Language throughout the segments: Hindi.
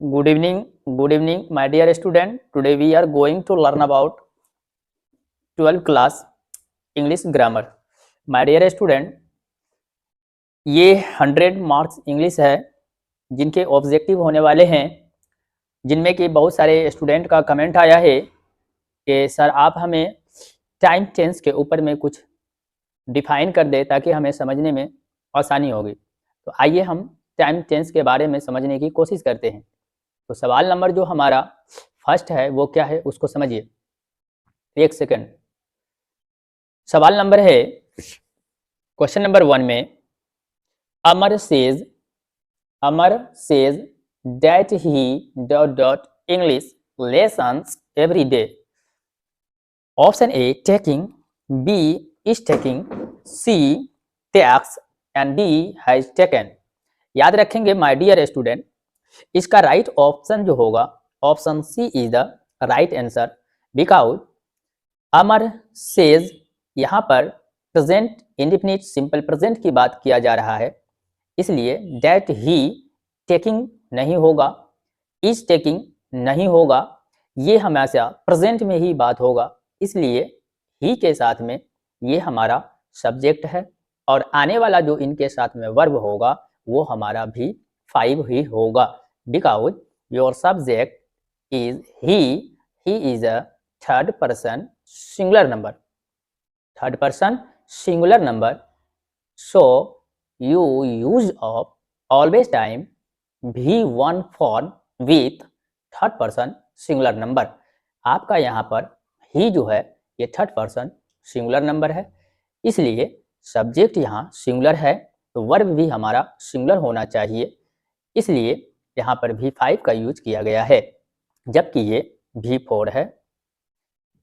Good evening, my dear student. Today we are going to learn about 12th class English grammar. My dear student, ये 100 मार्क्स इंग्लिश है जिनके ऑब्जेक्टिव होने वाले हैं, जिनमें कि बहुत सारे स्टूडेंट का कमेंट आया है कि सर आप हमें टाइम टेंस के ऊपर में कुछ डिफाइन कर दे ताकि हमें समझने में आसानी होगी। तो आइए हम टाइम टेंस के बारे में समझने की कोशिश करते हैं। तो सवाल नंबर जो हमारा फर्स्ट है वो क्या है उसको समझिए। एक सेकंड। सवाल नंबर है क्वेश्चन नंबर 1 में Amar says that he dot English lessons every day. Option A taking, B is taking, C takes and D has taken. याद रखेंगे माय डियर स्टूडेंट, इसका राइट ऑप्शन जो होगा option C is the right answer, because Amar says यहाँ पर प्रेजेंट इंडेफिनिट सिंपल प्रेजेंट की बात किया जा रहा है, इसलिए दैट ही टेकिंग नहीं होगा, इज टेकिंग नहीं होगा, ये हमेशा प्रेजेंट में ही बात होगा, इसलिए ही के साथ में ये हमारा सब्जेक्ट है और आने वाला जो इनके साथ में वर्ब होगा वो हमारा भी 5 ही होगा, because your subject is he is a third person singular number, so you use of always time V1 form with third person singular number। आपका यहाँ पर ही जो है ये थर्ड पर्सन सिंगुलर नंबर है, इसलिए सब्जेक्ट यहाँ सिंगुलर है तो वर्ब भी हमारा सिंगुलर होना चाहिए, इसलिए यहाँ पर V5 का यूज किया गया है, जबकि ये V4 है।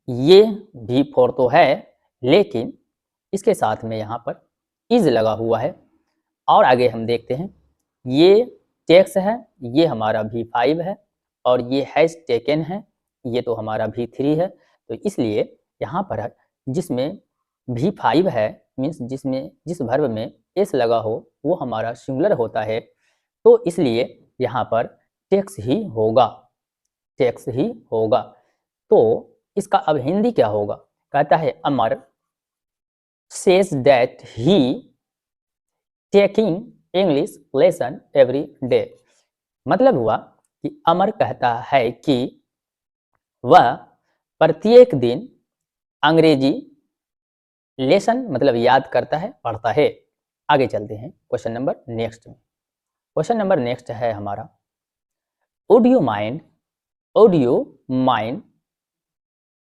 ये V4 तो है लेकिन इसके साथ में यहाँ पर इज लगा हुआ है। और आगे हम देखते हैं, ये टेक्स है, ये हमारा V5 है और ये हैज टेकन है, ये तो हमारा V3 है। तो इसलिए यहाँ पर जिसमें V5 है मीन्स जिस वर्ब में एस लगा हो वो हमारा सिंगुलर होता है, तो इसलिए यहाँ पर टेक्स ही होगा। तो इसका अब हिंदी क्या होगा? कहता है Amar says that he taking English lesson every day. मतलब हुआ कि अमर कहता है कि वह प्रत्येक दिन अंग्रेजी लेसन मतलब याद करता है, पढ़ता है। आगे चलते हैं क्वेश्चन नंबर नेक्स्ट में। क्वेश्चन नंबर नेक्स्ट है हमारा would you mind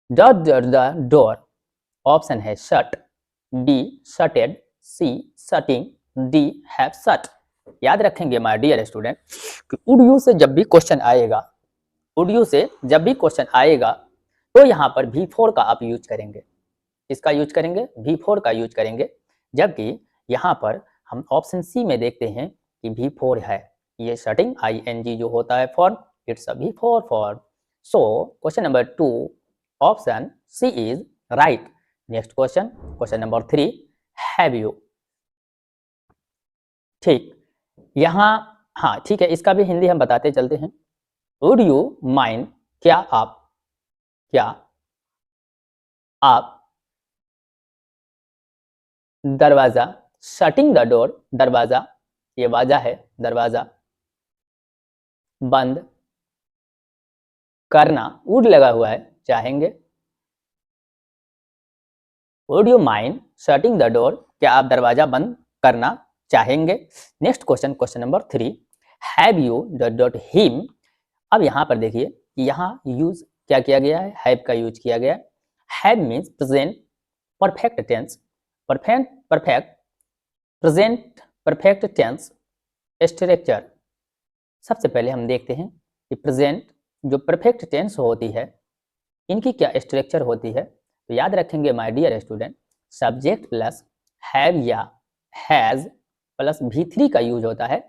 dot the door. Option है shut, B shutted, C shutting, D have shut. याद रखेंगे माय डियर स्टूडेंट कि वुड यू से जब भी क्वेश्चन आएगा तो यहाँ पर V4 का आप यूज करेंगे। इसका यूज करेंगे V4 का यूज करेंगे, जबकि यहाँ पर हम ऑप्शन सी में देखते हैं कि V4 है, ये शटिंग ING जो होता है form, it's a V4 form. So question number 2 option C is right. Next question number 3 have you. ठीक, यहाँ हाँ ठीक है, इसका भी हिंदी हम बताते चलते हैं। वुड यू माइंड, क्या आप दरवाजा, शटिंग द डोर, दरवाजा, ये वाजा है, दरवाजा बंद करना, वुड लगा हुआ है, चाहेंगे। Would you mind shutting the door, क्या आप दरवाजा बंद करना चाहेंगे। Next question number 3 have you dot him. अब यहाँ पर देखिए कि यहाँ यूज क्या किया गया है, हैव का यूज किया गया है। Have means present perfect tense, present perfect tense structure. सबसे पहले हम देखते हैं कि प्रेजेंट जो परफेक्ट टेंस होती है इनकी क्या स्ट्रक्चर होती है। तो याद रखेंगे my dear student, subject plus have या हैज प्लस V3 का यूज होता है।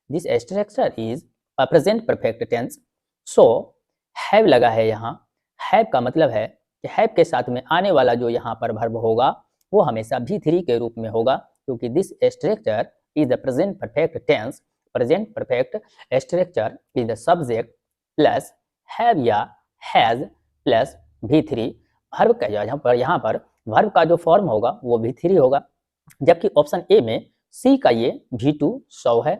This structure is a present perfect tense. So have लगा है यहाँ, हैव का मतलब है कि हैव के साथ में आने वाला जो यहाँ पर वर्ब होगा वो हमेशा V3 के रूप में होगा, क्योंकि this structure is the present perfect tense. Present perfect structure is the subject plus have या हैज प्लस V3। वर्ब का यहाँ पर वर्ब का जो फॉर्म होगा वो V3 होगा, जबकि ऑप्शन ए में सी का ये V2 सौ है,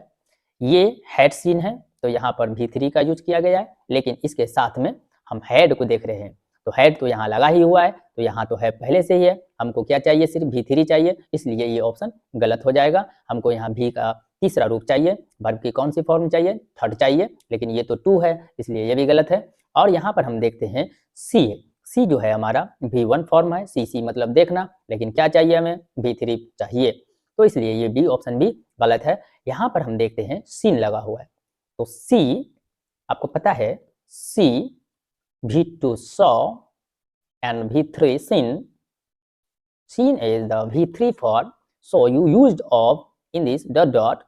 ये हैड सीन है तो यहाँ पर V3 का यूज किया गया है, लेकिन इसके साथ में हम हैड को देख रहे हैं तो हैड तो यहाँ लगा ही हुआ है, तो यहाँ तो है पहले से ही है, हमको क्या चाहिए, सिर्फ V3 चाहिए, इसलिए ये ऑप्शन गलत हो जाएगा। हमको यहाँ भी का तीसरा रूप चाहिए, वर्ब की कौन सी फॉर्म चाहिए, थर्ड चाहिए, लेकिन ये तो 2 है इसलिए ये भी गलत है। और यहाँ पर हम देखते हैं सी जो है हमारा V1 फॉर्म है, सी मतलब देखना, लेकिन क्या चाहिए हमें, V3 चाहिए, तो इसलिए ये बी ऑप्शन भी गलत है। यहाँ पर हम देखते हैं सीन लगा हुआ है, तो सी आपको पता है सी V2 saw and V3 seen. Seen is the V3 form, so you used of in this dot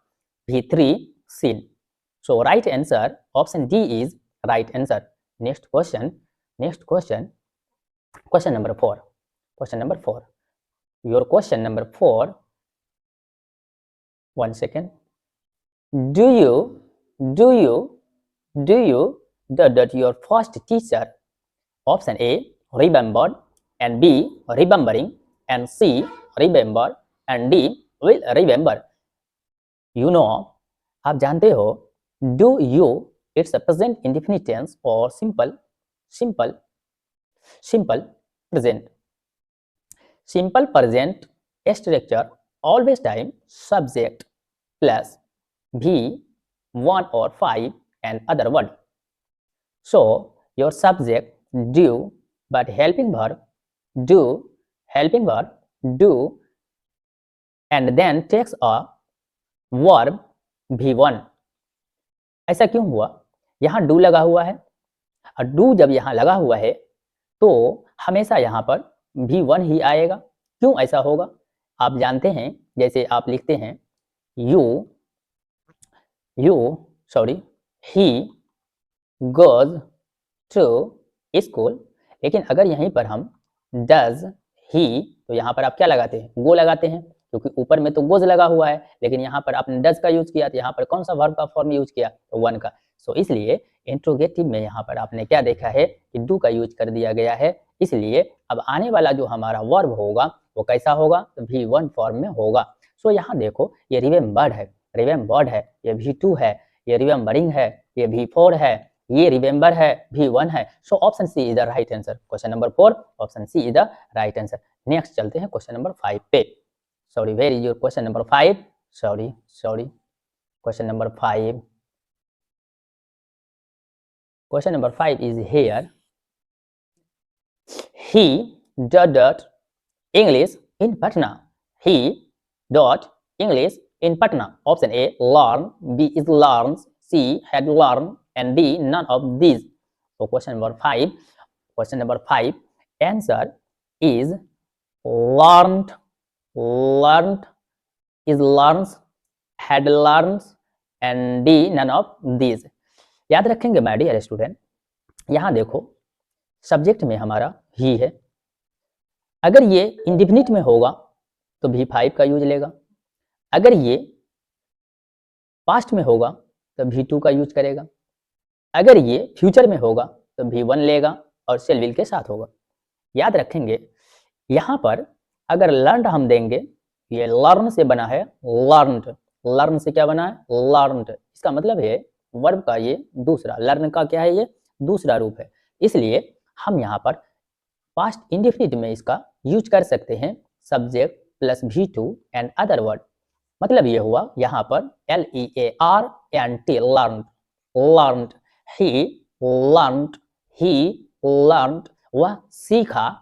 V3 seen. So right answer option D is right answer. Next question number 4. Your question number 4. 1 second. Do you dot your first teacher? Option A remembered, and B remembering, and C remember, and D will remember. You know, आप जानते हो, do you it's a present indefinite tense or simple present. Simple present structure always time subject plus V 1 or 5 and other word. So your subject do, but helping verb do, and then takes a verb V1. ऐसा क्यों हुआ, यहाँ डू लगा हुआ है, और डू जब यहाँ लगा हुआ है तो हमेशा यहाँ पर V1 ही आएगा। क्यों ऐसा होगा, आप जानते हैं, जैसे आप लिखते हैं he goes to school, लेकिन अगर यहीं पर हम does he, तो यहाँ पर आप क्या लगाते हैं, गो लगाते हैं, क्योंकि ऊपर में तो गोज लगा हुआ है, लेकिन यहाँ पर आपने डज का यूज किया, तो यहाँ पर कौन सा वर्ब का फॉर्म यूज किया, तो वन का। सो इसलिए इंट्रोगेटिव में यहाँ पर आपने क्या देखा है कि डू का यूज कर दिया गया है, इसलिए अब आने वाला जो हमारा वर्ब होगा वो कैसा होगा, तो V1 फॉर्म में होगा। सो यहाँ देखो, ये रिमेम्बर्ड है, ये V2 है, ये रिमेम्बरिंग है, ये V4 है, ये रिमेम्बर है, V1 है। So option C is the right answer. Question number 4 option C is the right answer. Next चलते हैं क्वेश्चन नंबर 5 पे। Sorry, where is your question number 5? Sorry. Question number 5. Question number 5 is here. He dot English in Patna. He dot English in Patna. Option A learn, B is learns, C had learned, and D none of these. So question number 5 answer is learned is learns, had learns, and D none of these. याद रखेंगे माय डियर स्टूडेंट, यहाँ देखो सब्जेक्ट में हमारा ही है, अगर ये इंडिफिनिट में होगा तो V5 का यूज लेगा, अगर ये पास्ट में होगा तो V2 का यूज करेगा, अगर ये फ्यूचर में होगा तो V1 लेगा और शेल विल के साथ होगा। याद रखेंगे, यहाँ पर अगर लर्नड हम देंगे, ये लर्न से बना है लर्नड, लर्न से क्या बना है लर्नड, इसका मतलब है वर्ब का ये दूसरा, लर्न का क्या है, ये दूसरा रूप है, इसलिए हम यहाँ पर पास्ट इंडेफिनिट में इसका यूज कर सकते हैं subject plus V2 and other word. मतलब ये हुआ यहाँ पर LEARNT लर्नड, ही लर्नड वह सीखा,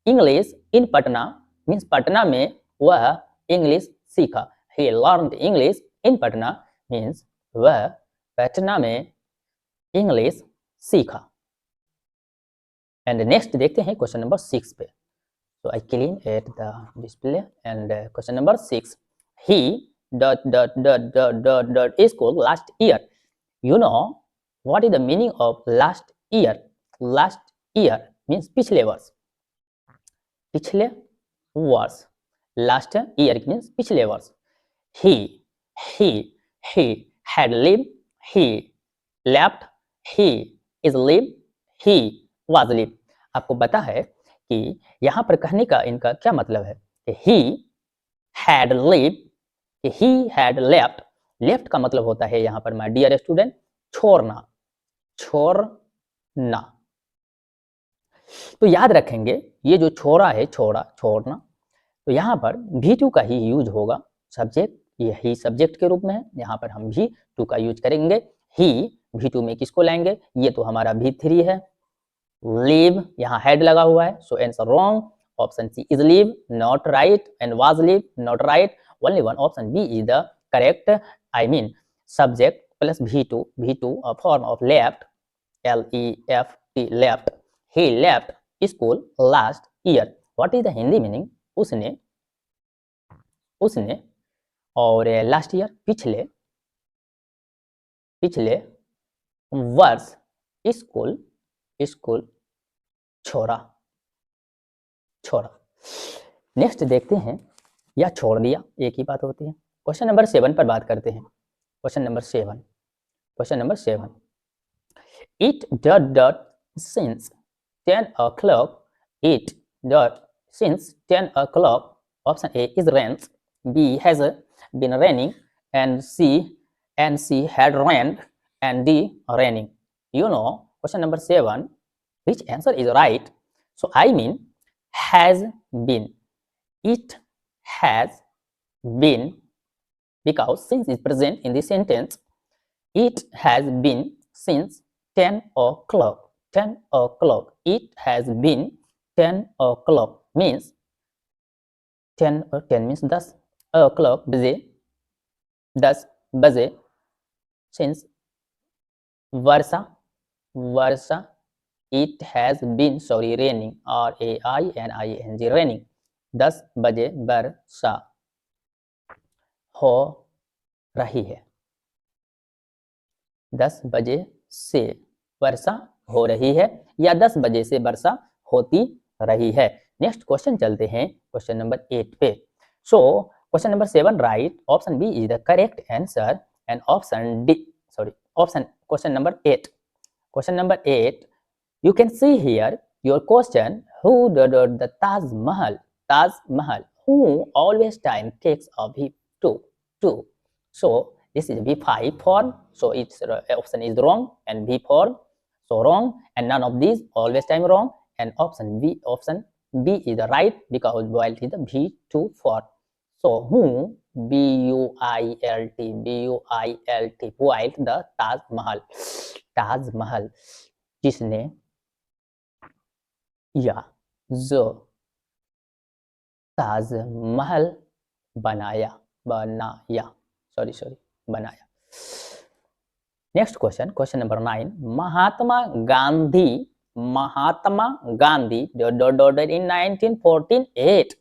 English in Patna means Patna में वह इंग्लिश सीखा, he learned English in Patna means वह पटना में इंग्लिश सीखा। एंड नेक्स्ट देखते हैं क्वेश्चन नंबर 6 पे। So I clean at the display and question number 6, he dot school last year. You know what is the meaning of last year? Last year means पिछले वर्ष, पिछले वर्ष, last year means पिछले वर्ष। he had lived, he left, he is live, he was live. आपको पता है कि यहाँ पर कहने का इनका क्या मतलब है कि he had live, he had left. Left का मतलब होता है यहाँ पर माय डियर स्टूडेंट छोड़ना, छोड़ना। तो याद रखेंगे ये जो छोड़ा है, छोड़ा, छोड़ना, तो यहाँ पर भी टू का ही यूज होगा। सब्जेक्ट ये ही सब्जेक्ट के रूप में है, यहाँ पर हम भी टू का यूज करेंगे। ही भी टू में किसको लाएंगे, ये तो हमारा भी थ्री है। लीव यहाँ हेड लगा हुआ है, so answer wrong. Option C is leave, not right, and was leave, not right. Only one option B is the correct. I mean subject plus V two a form of left, L-E-F-T, left. He left school last year. What is the Hindi meaning, उसने, उसने, और लास्ट ईयर पिछले, पिछले वर्ष स्कूल, स्कूल छोड़ा, छोड़ा। नेक्स्ट देखते हैं, या छोड़ दिया एक ही बात होती है। क्वेश्चन नंबर 7 पर बात करते हैं। Question number 7, question number 7, it dot dot since 10 o'clock, it dot since 10 o'clock. Option A is rains, B has been raining, and C had rained, and D raining. You know, question number 7, which answer is right? So I mean has been. It has been because since is present in the sentence. It has been since 10 o'clock. 10 o'clock. It has been 10 o'clock means 10 or 10 means 10 o'clock बजे, 10 बजे। since Varsha, Varsha. it has been sorry raining, R-A-I-N-I-N-G raining, 10 बजे वर्षा हो रही है। 10 बजे से वर्षा हो रही है, या 10 बजे से वर्षा होती रही है। नेक्स्ट क्वेश्चन चलते हैं क्वेश्चन नंबर 8 पे। So question number 7 right, option B is the correct answer, and option D sorry option question number 8, question number 8 you can see here your question, who did the Taj Mahal, Taj Mahal, who always time takes a V2, so this is V5 form, so its option is wrong, and V form so wrong, and none of these always time wrong, and option B is the right because boiled is the V2 form. So who, B-U-I-L-T, B-U-I-L-T, boiled the Taj Mahal, Taj Mahal, जिसने या जो ताजमहल बनाया, बनाया, सॉरी बनाया। Next question, question number 9, Mahatma Gandhi, Mahatma Gandhi in 1948.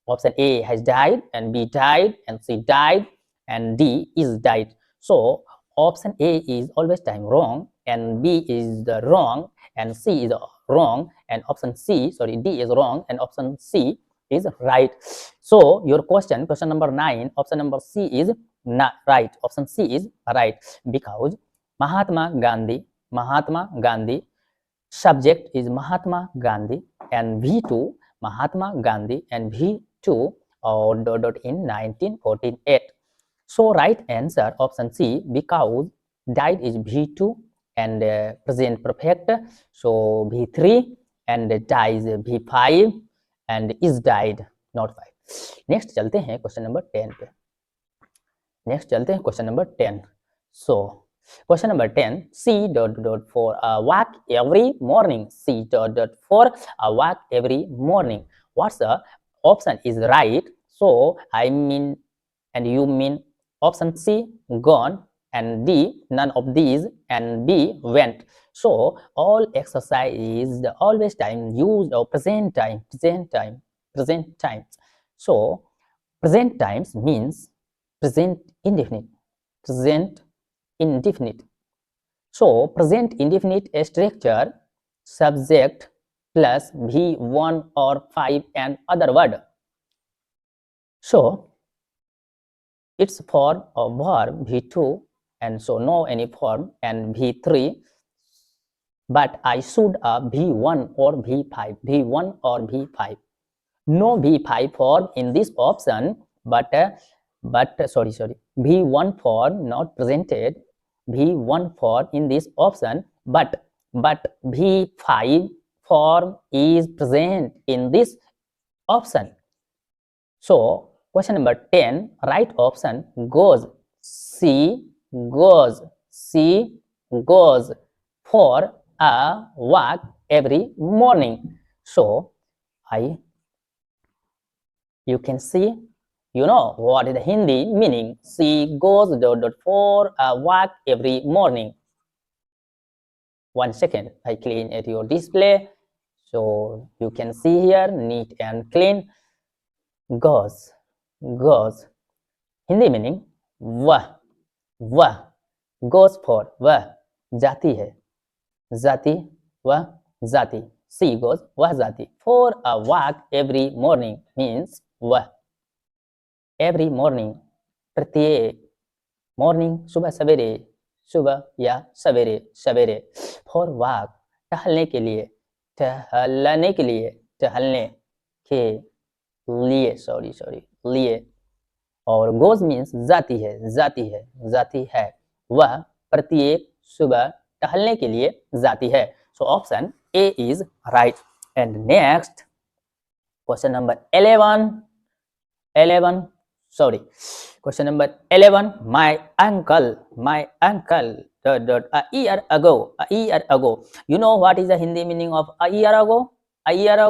Option A has died, and B died, and C died, and D is died. So option A is always time wrong, and B is the wrong, and C is wrong, and option D is wrong, and option C is right. So your question number 9, option number C is not right. Option C is right because Mahatma Gandhi, subject is Mahatma Gandhi, and V2 Mahatma Gandhi, and V2 or in 1948. So right answer option C because died is V2 and present perfect, so V3, and dies V5 and is died not 5. Next चलते हैं क्वेश्चन नंबर 10 पे। नेक्स्ट चलते हैं question number 10। So question number 10, C for a walk every morning, C for a walk every morning. What's the option is right? So I mean and you mean option C gone, and D none of these, and B went. So all exercise is the always time used or present time, present time. So present times means present indefinite, present indefinite. So present indefinite structure subject plus V1 or 5 and other word. So its form of verb V2, and so no any form, and V3 but I should a V1 or V5, V1 or V5. No V5 form in this option, but V1 form not presented, V1 form in this option, but V5 form is present in this option. So question number 10, right option goes C, goes C, goes for a walk every morning. So you can see, you know what is the Hindi meaning. She goes for a walk every morning. 1 second, I clean at your display. So you can see here, neat and clean. Goes, goes. Hindi meaning वह goes for वह जाती है, जाती वह जाती. She goes वह जाती. For a walk every morning means वह. Every morning प्रत्येक. Morning सुबह सवेरे, सुबह या सवेरे सवेरे. For walk टहलने के लिए, टहलने के लिए, टहलने के लिए, लिए. और गोज मीन्स जाती है, जाती है, जाती है. वह प्रत्येक सुबह टहलने के लिए जाती है. So option A is right. And next question number 11. Question number 11. My uncle a year ago. You know what is the Hindi meaning of a year ago? A year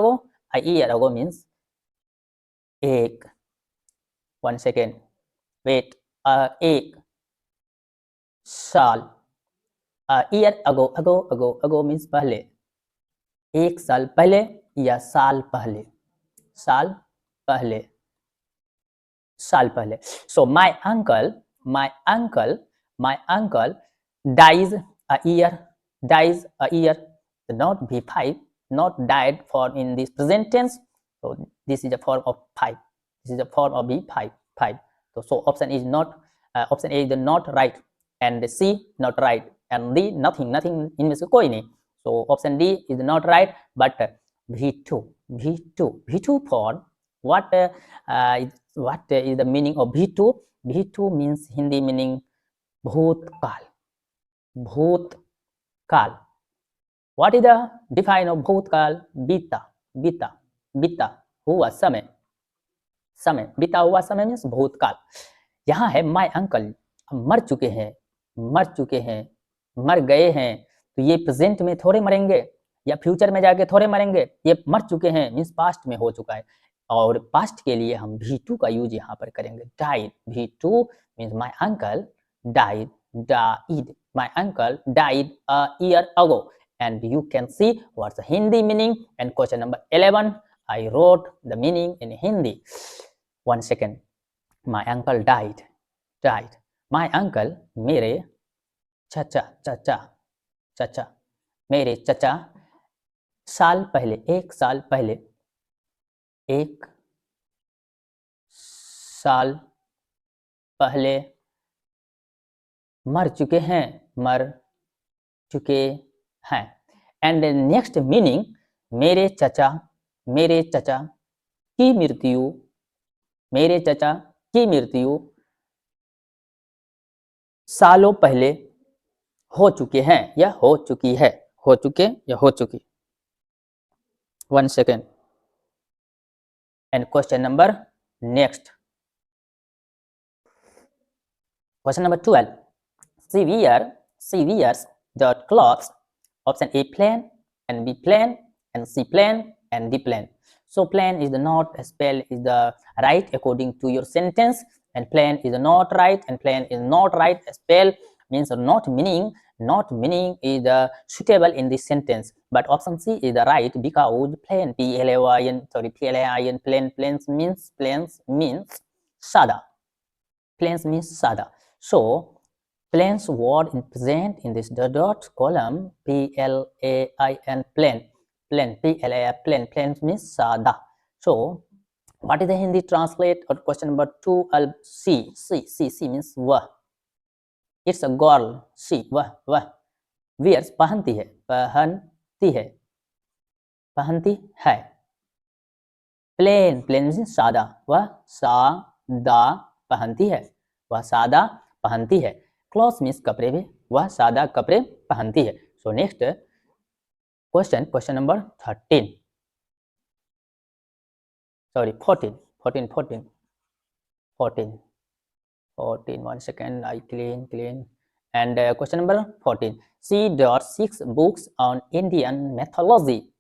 ago means एक. 1 second, wait. एक साल. year ago means पहले. एक साल पहले या साल पहले, साल पहले, साल पहले. So my uncle dies a year, not V5, not died for in this present tense. So this is a form of 5. This is a form of V5. So option is not, option A is not right, and C not right, and D nothing इनमें से कोई नहीं. So option D is not right, but V2 form. What is the meaning of V2? V2 means Hindi meaning भूतकाल. What is the define of भूतकाल? बीता हुआ समय. बीता हुआ समय मीन्स भूतकाल. यहाँ है माय अंकल, मर चुके हैं, मर गए हैं. तो ये प्रेजेंट में थोड़े मरेंगे या फ्यूचर में जाके थोड़े मरेंगे. ये मर चुके हैं मीन्स पास्ट में हो चुका है, और पास्ट के लिए हम V2 का यूज यहाँ पर करेंगे. Died, V2 means my uncle died. My uncle died a year ago. And you can see what's the Hindi meaning. And question number 11, I wrote the meaning in Hindi. 1 second. My uncle died. My uncle, मेरे चाचा, मेरे चाचा साल पहले, एक साल पहले मर चुके हैं. एंड नेक्स्ट मीनिंग, मेरे चाचा की मृत्यु सालों पहले हो चुके हैं या हो चुकी. 1 second. And question number next. Question number 12. She wears the clothes. Option A plain, and B plain, and C plain, and D plain. So plain is the not spell is the right according to your sentence, and plain is not right, and plain is not right spell means not meaning is the suitable in this sentence. But option C is the right, because plain plains means sada. Plains means sada. So plains word is present in this dot column. plain plains means sada. So what is the Hindi translate? Or question number 2, C means wah. It's a girl. C, wah. wears पहनती है, पहनती है, पहनती है। प्लेन, प्लेन मीन्स सादा, वह सादा पहनती है, वह सादा पहनती है। क्लॉथ मीन्स कपड़े भी, वह सादा कपड़े पहनती है। So next question, question number 13, sorry 14, 14, 14, 14, 14, 1 second, I clean. And question number 14, C dot 6 books on Indian mythology.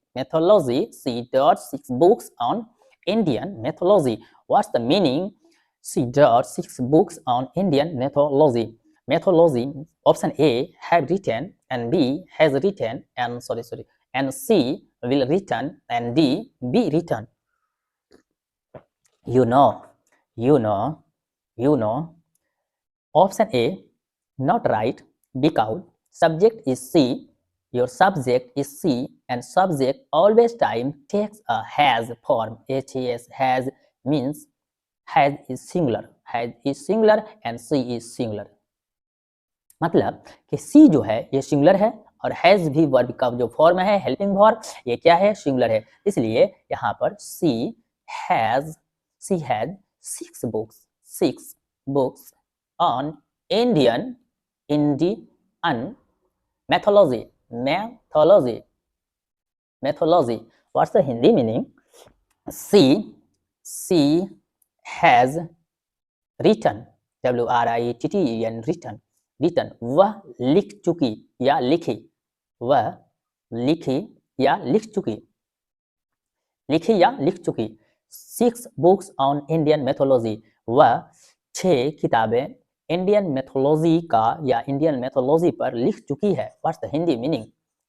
C dot 6 books on Indian mythology. What's the meaning? C dot 6 books on Indian mythology. Mythology, option A have written and B has written and and C will written and D be written. You know. Option A not right, because subject is C, your subject is C, and subject always time takes a has form. Has means has is singular and C is singular. मतलब कि C जो है ये सिंगुलर है और हैज भी वर्ब का जो फॉर्म है हेल्पिंग वर्ब, ये क्या है, सिंगुलर है। इसलिए यहाँ पर C has 6 books on Indian mythology. What's the Hindi meaning? C has written, written, वह लिख चुकी या लिखी, वह लिखी या लिख चुकी। 6 books on Indian mythology, वह 6 किताबें इंडियन मैथोलॉजी का या इंडियन मैथोलॉजी पर लिख चुकी है। What's the Hindi meaning?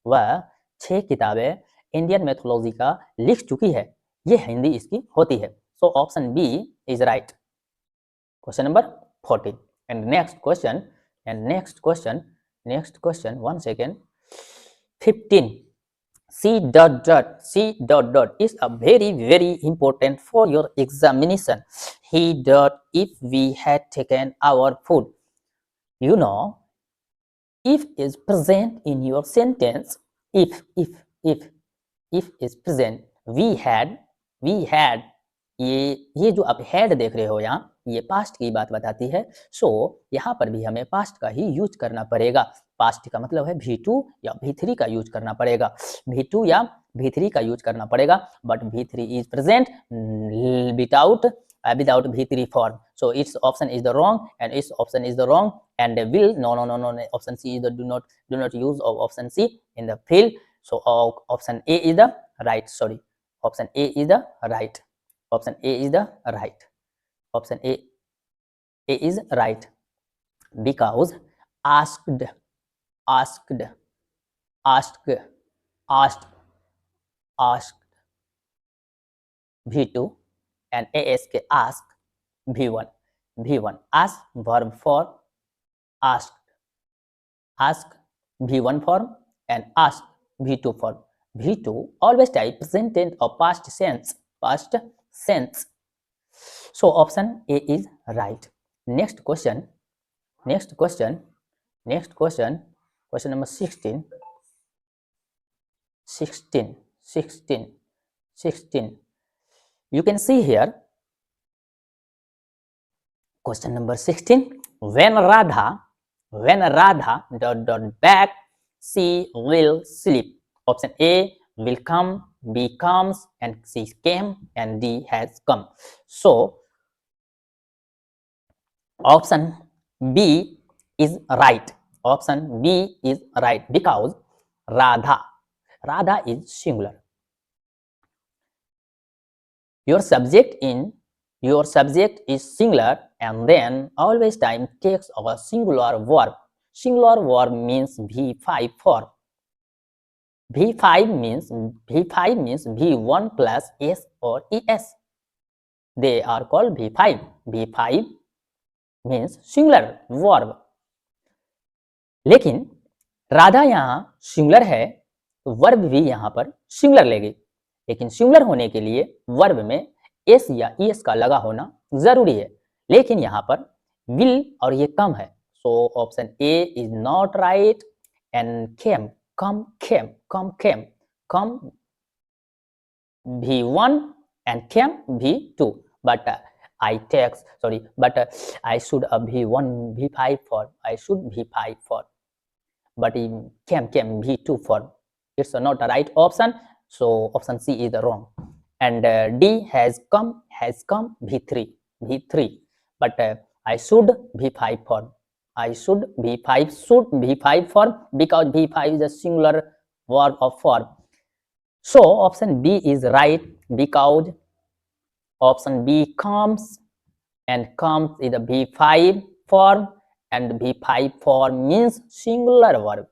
वह 6 किताबें इंडियन मैथोलॉजी का लिख चुकी है, ये हिंदी इसकी होती है। So option B is right. Question number 14 and next question 1 second 15, C dot is a very important for your examination. He dot if we had taken our food. You know, if is present in your sentence. If is present, we had, ये जो आप had देख रहे हो यहाँ, ये पास्ट की बात बताती है। सो यहाँ पर भी हमें पास्ट का ही यूज करना पड़ेगा। पास्ट का मतलब है V2 या V3 का यूज करना पड़ेगा, V2 या V3 का यूज करना पड़ेगा। But V3 is present without V3 form, so its option is the wrong and its option is the wrong and will no, option C is the do not use of option C in the field. So option A is the right. Option A is the right. Option A is the right. Option A is right, because asked V2 and ask V1. Ask verb for ask V1 form and ask V2 form. V2 always type present tense or past sense. So option A is right. Next question number 16. You can see here question number 16. When Radha back, she will sleep. Option A will come, B comes, and C came, and D has come. So option B is right. Option B is right, because Radha is singular. Your subject is singular, and then always time takes a singular verb. Singular verb means V5 form. V5 means V1 plus S or ES. They are called V5. V5 means singular verb. लेकिन राधा यहाँ सिंगुलर है तो वर्ब भी यहाँ पर सिंगुलर लेगी, लेकिन सिंगुलर होने के लिए वर्ब में एस या ईएस का लगा होना जरूरी है, लेकिन यहाँ पर विल और ये कम है। So option A is not right and came, come V1 and came V2. But I should V1, V5 for, I should V5 for, but in came V2 for. It's not the right option, so option C is the wrong. And D has come V3, but I should V5 for, I should V5 for, because V5 is a singular verb of form. So option B is right, because option B comes is the V5 form, and V5 form means singular verb.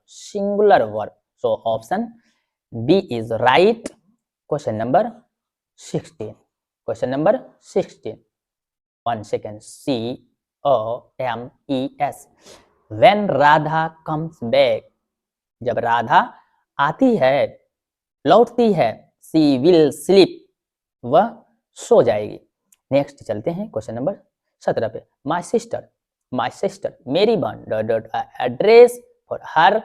So option B is right. Question number 16. Question number 16. 1 second. COMES. When Radha comes back. जब राधा आती है, लौटती है, सी विल स्लीप, वह सो जाएगी। नेक्स्ट चलते हैं क्वेश्चन नंबर 17 पे। माई सिस्टर मेरी बहन address for her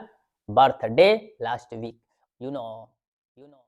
birthday last week. You no